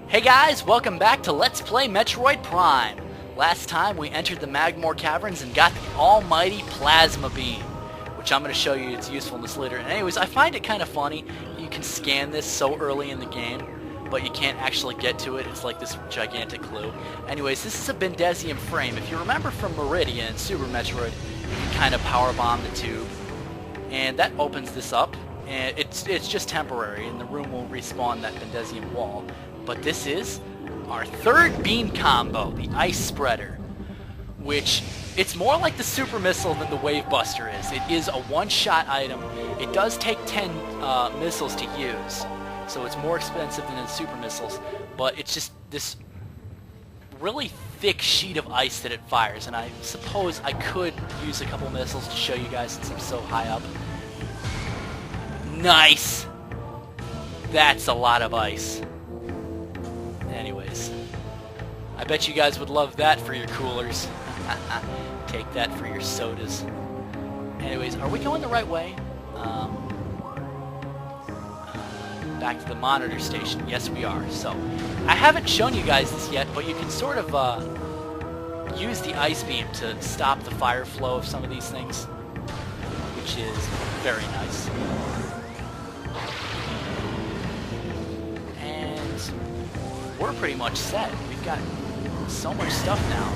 Hey guys, welcome back to Let's Play Metroid Prime. Last time we entered the Magmoor caverns and got the almighty plasma beam, which I'm going to show you its usefulness later. And anyways, I find it kind of funny. You can scan this so early in the game, but you can't actually get to it. It's like this gigantic clue. Anyways, this is a Bendesium frame. If you remember from Meridian and Super Metroid, you can kind of power bomb the tube. And that opens this up. And it's just temporary, and the room will respawn that Bendesium wall. But this is our third beam combo, the Ice Spreader, which it's more like the Super Missile than the Wave Buster is. It is a one-shot item. It does take 10 missiles to use, so it's more expensive than the Super Missiles, but it's just this really thick sheet of ice that it fires, and I suppose I could use a couple missiles to show you guys since I'm so high up. Nice! That's a lot of ice. Anyways, I bet you guys would love that for your coolers. Take that for your sodas. Anyways, are we going the right way? Back to the monitor station. Yes, we are. So, I haven't shown you guys this yet, but you can sort of use the ice beam to stop the fire flow of some of these things, which is very nice. We're pretty much set. We've got so much stuff now.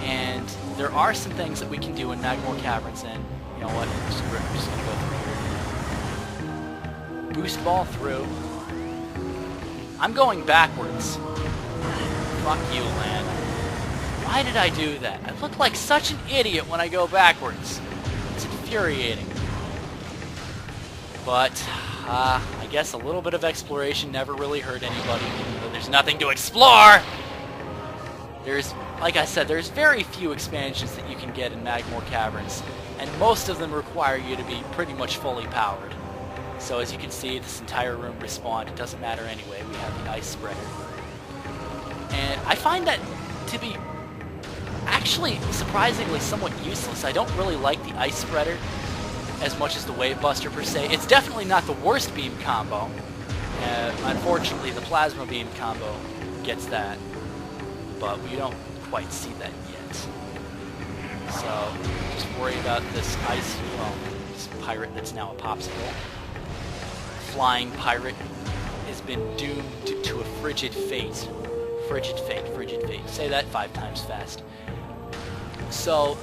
And there are some things that we can do in Magmoor Caverns, and you know what? Screw it, I'm just gonna go through here. Boost ball through. I'm going backwards. Fuck you, land. Why did I do that? I look like such an idiot when I go backwards. It's infuriating. But, I guess a little bit of exploration never really hurt anybody, but there's nothing to explore! Like I said, there's very few expansions that you can get in Magmoor Caverns, and most of them require you to be pretty much fully powered. So as you can see, this entire room respawned. It doesn't matter anyway, we have the Ice Spreader. And I find that to be actually surprisingly somewhat useless. I don't really like the Ice Spreader as much as the Wave Buster per se. It's definitely not the worst beam combo. Unfortunately, the Plasma Beam combo gets that, but we don't quite see that yet. So, just worry about this this pirate that's now a popsicle. Flying pirate has been doomed to a frigid fate. Frigid fate, frigid fate. Say that 5 times fast. So,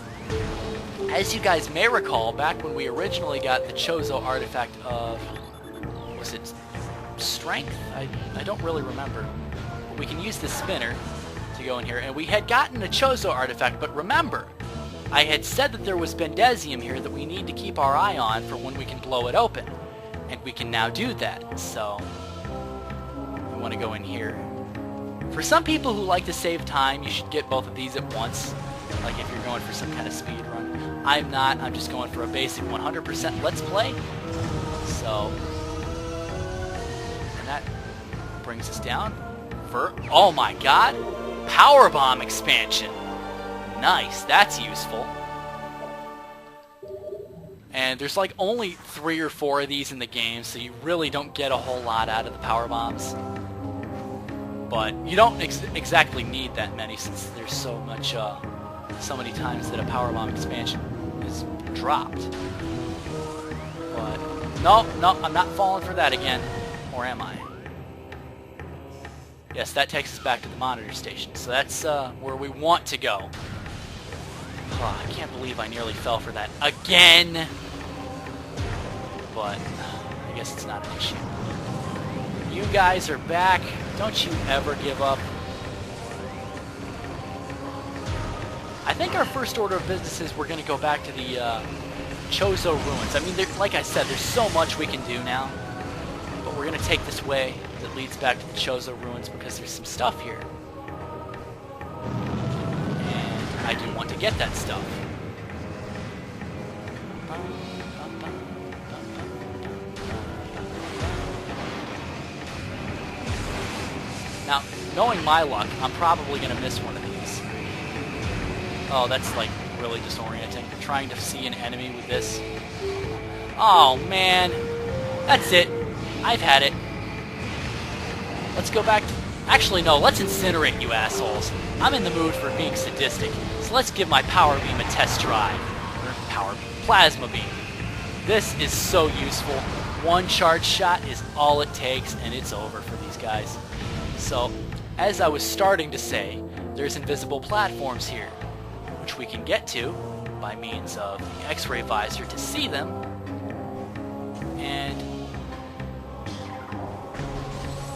as you guys may recall, back when we originally got the Chozo artifact of, was it strength? I don't really remember. But we can use the spinner to go in here, and we had gotten a Chozo artifact, but remember, I had said that there was Bendesium here that we need to keep our eye on for when we can blow it open. And we can now do that, so we want to go in here. For some people who like to save time, you should get both of these at once. Like if you're going for some kind of speed run. I'm not. I'm just going for a basic 100% Let's Play. So, and that brings us down for, oh my god, Power Bomb expansion. Nice. That's useful. And there's like only 3 or 4 of these in the game, so you really don't get a whole lot out of the Power Bombs. But you don't exactly need that many since there's so much, so many times that a Power Bomb expansion is dropped. But, no, I'm not falling for that again. Or am I? Yes, that takes us back to the monitor station. So that's where we want to go. Oh, I can't believe I nearly fell for that again. But, I guess it's not an issue. You guys are back. Don't you ever give up. I think our first order of business is we're going to go back to the Chozo ruins. I mean, like I said, there's so much we can do now. But we're going to take this way that leads back to the Chozo ruins because there's some stuff here. And I do want to get that stuff. Now, knowing my luck, I'm probably going to miss one of these. Oh, that's like really disorienting. Trying to see an enemy with this. Oh man, that's it. I've had it. Let's go back to... Actually, no, let's incinerate, you assholes. I'm in the mood for being sadistic, so let's give my power beam a test drive. Or power beam. Plasma beam. This is so useful. One charge shot is all it takes, and it's over for these guys. So, as I was starting to say, there's invisible platforms here, which we can get to by means of the X-ray visor to see them. And...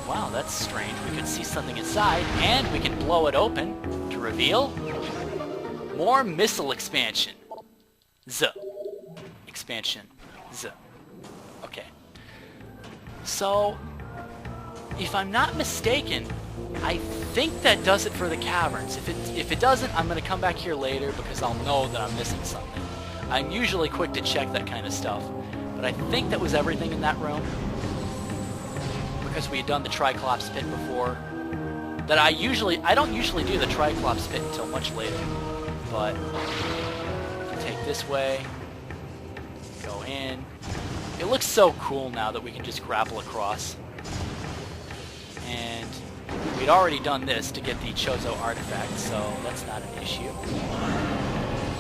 wow, that's strange. We can see something inside, and we can blow it open to reveal more missile expansion. Expansion. Okay. So, if I'm not mistaken, I think that does it for the caverns. If it doesn't, I'm going to come back here later because I'll know that I'm missing something. I'm usually quick to check that kind of stuff, but I think that was everything in that room. Because we had done the Triclops pit before. That I don't usually do the Triclops pit until much later. But take this way, go in. It looks so cool now that we can just grapple across. And we'd already done this to get the Chozo artifact, so that's not an issue.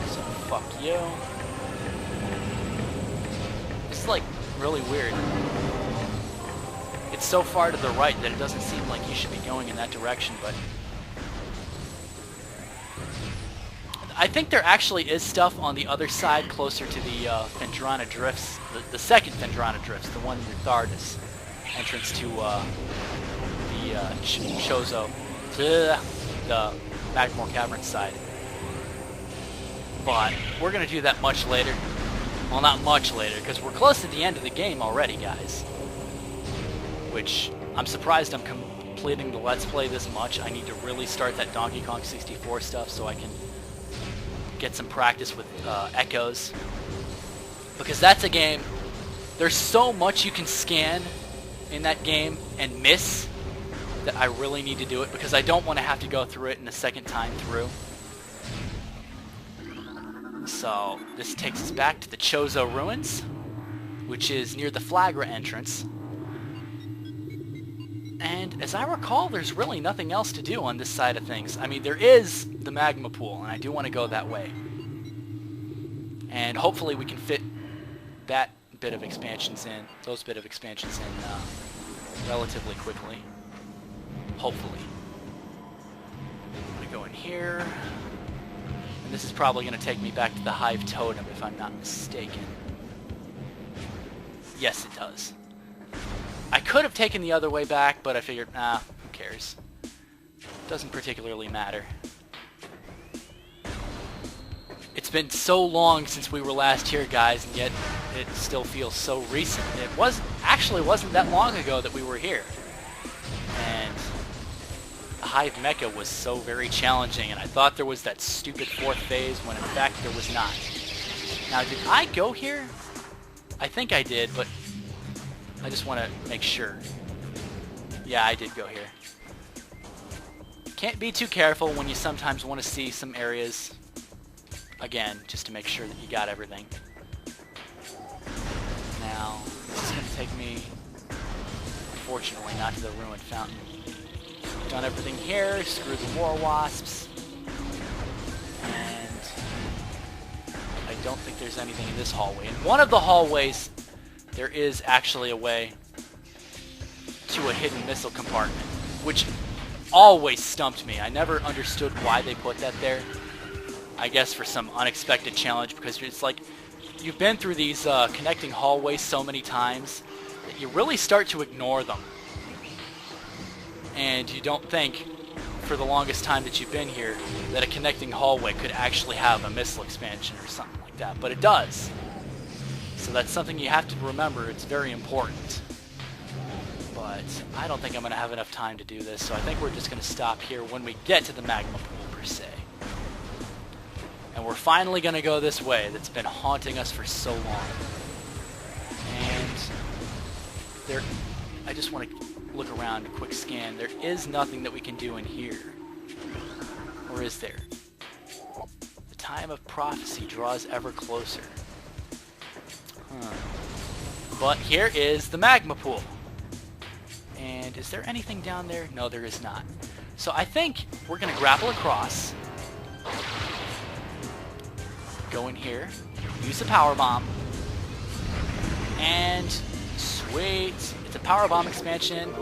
So fuck you. This is like really weird. It's so far to the right that it doesn't seem like you should be going in that direction, but I think there actually is stuff on the other side closer to the Phendrana Drifts, the second Phendrana Drifts, the one near Thardis, entrance to the Chozo, the Magmoor Cavern side. But we're going to do that much later. Well, not much later, because we're close to the end of the game already, guys. Which, I'm surprised I'm completing the Let's Play this much. I need to really start that Donkey Kong 64 stuff so I can get some practice with echoes. Because that's a game, there's so much you can scan in that game and miss that I really need to do it because I don't want to have to go through it in a second time through. So, this takes us back to the Chozo Ruins, which is near the Flagra entrance. And as I recall, there's really nothing else to do on this side of things. I mean, there is the magma pool, and I do want to go that way. And hopefully we can fit that bit of expansions in, those bit of expansions in relatively quickly. Hopefully. I'm going to go in here. And this is probably going to take me back to the Hive Totem, if I'm not mistaken. Yes, it does. I could have taken the other way back, but I figured, who cares? Doesn't particularly matter. It's been so long since we were last here, guys, and yet it still feels so recent. It actually wasn't that long ago that we were here. And the Hive Mecha was so very challenging, and I thought there was that stupid fourth phase when in fact there was not. Now, did I go here? I think I did, but I just want to make sure. Yeah, I did go here. Can't be too careful when you sometimes want to see some areas again, just to make sure that you got everything. Now, this is going to take me, unfortunately, not to the Ruined Fountain. Done everything here, screw the War Wasps, and I don't think there's anything in this hallway. In one of the hallways, there is actually a way to a hidden missile compartment, which always stumped me. I never understood why they put that there. I guess for some unexpected challenge, because it's like you've been through these connecting hallways so many times that you really start to ignore them. And you don't think, for the longest time that you've been here, that a connecting hallway could actually have a missile expansion or something like that. But it does. So that's something you have to remember. It's very important. But I don't think I'm going to have enough time to do this, so I think we're just going to stop here when we get to the magma pool, per se. And we're finally going to go this way that's been haunting us for so long. And there, I just want to look around, a quick scan. There is nothing that we can do in here. Or is there? The time of prophecy draws ever closer. But here is the magma pool. And And is there anything down there? No, there is not. So I think we're going to grapple across. Go in here. Use the power bomb. And sweet. It's a power bomb expansion.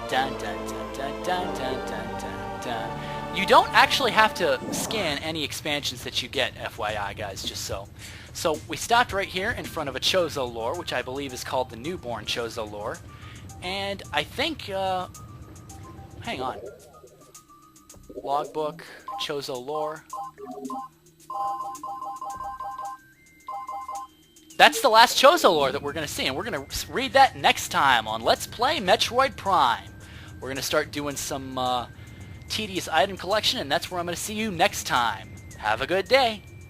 Dun dun dun dun dun dun dun dun dun. You don't actually have to scan any expansions that you get, FYI, guys, just so. So we stopped right here in front of a Chozo lore, which I believe is called the Newborn Chozo lore. And I think, hang on. Logbook, Chozo lore. That's the last Chozo lore that we're going to see, and we're going to read that next time on Let's Play Metroid Prime. We're going to start doing some tedious item collection, and that's where I'm going to see you next time. Have a good day.